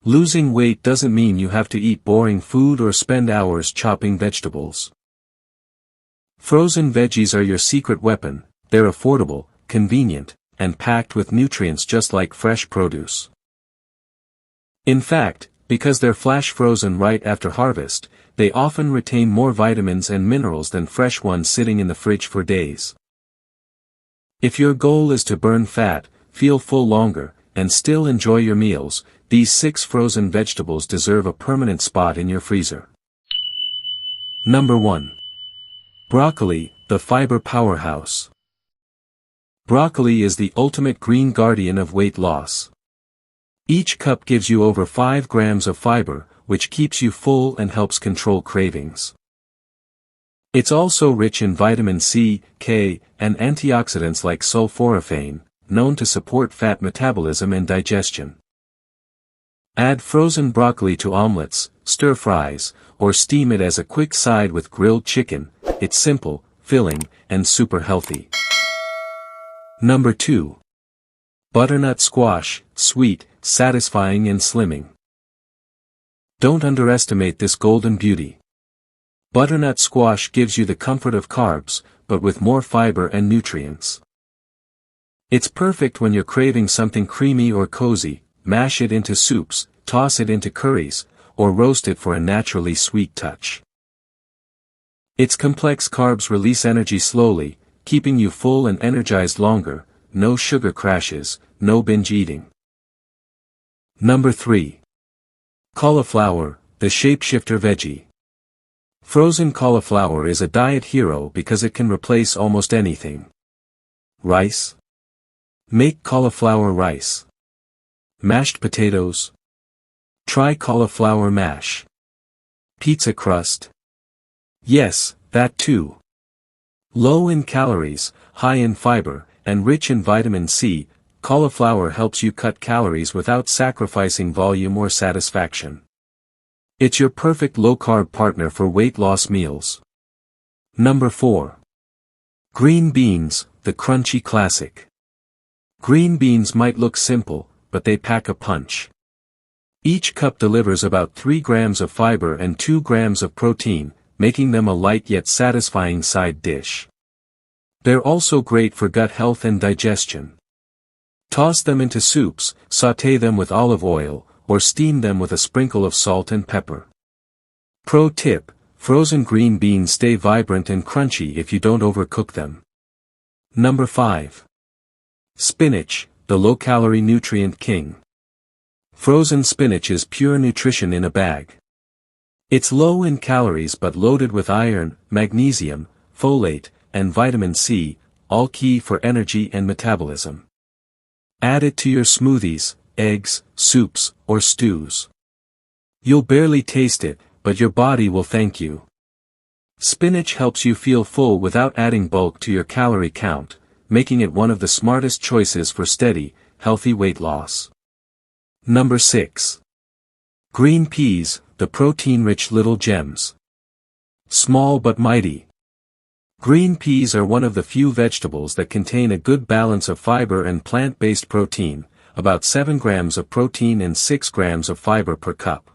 Losing weight doesn't mean you have to eat boring food or spend hours chopping vegetables. Frozen veggies are your secret weapon. They're affordable, convenient, and packed with nutrients just like fresh produce. In fact, because they're flash frozen right after harvest, they often retain more vitamins and minerals than fresh ones sitting in the fridge for days. If your goal is to burn fat, feel full longer, and still enjoy your meals, these 6 frozen vegetables deserve a permanent spot in your freezer. Number 1. Broccoli, the fiber powerhouse. Broccoli is the ultimate green guardian of weight loss. Each cup gives you over 5 grams of fiber, which keeps you full and helps control cravings. It's also rich in vitamin C, K, and antioxidants like sulforaphane, known to support fat metabolism and digestion. Add frozen broccoli to omelets, stir-fries, or steam it as a quick side with grilled chicken. It's simple, filling, and super healthy. Number 2. Butternut squash, sweet, satisfying and slimming. Don't underestimate this golden beauty. Butternut squash gives you the comfort of carbs, but with more fiber and nutrients. It's perfect when you're craving something creamy or cozy. Mash it into soups, toss it into curries, or roast it for a naturally sweet touch. Its complex carbs release energy slowly, keeping you full and energized longer. No sugar crashes, no binge eating. Number 3. Cauliflower, the shapeshifter veggie. Frozen cauliflower is a diet hero because it can replace almost anything. Rice? Make cauliflower rice. Mashed potatoes? Try cauliflower mash. Pizza crust? Yes, that too. Low in calories, high in fiber, and rich in vitamin C, cauliflower helps you cut calories without sacrificing volume or satisfaction. It's your perfect low-carb partner for weight loss meals. Number 4. Green beans, the crunchy classic. Green beans might look simple, but they pack a punch. Each cup delivers about 3 grams of fiber and 2 grams of protein, making them a light yet satisfying side dish. They're also great for gut health and digestion. Toss them into soups, sauté them with olive oil, or steam them with a sprinkle of salt and pepper. Pro tip: frozen green beans stay vibrant and crunchy if you don't overcook them. Number 5. Spinach, the low-calorie nutrient king. Frozen spinach is pure nutrition in a bag. It's low in calories but loaded with iron, magnesium, folate, and vitamin C, all key for energy and metabolism. Add it to your smoothies, eggs, soups, or stews. You'll barely taste it, but your body will thank you. Spinach helps you feel full without adding bulk to your calorie count, making it one of the smartest choices for steady, healthy weight loss. Number 6. Green peas, the protein-rich little gems. Small but mighty. Green peas are one of the few vegetables that contain a good balance of fiber and plant-based protein, about 7 grams of protein and 6 grams of fiber per cup.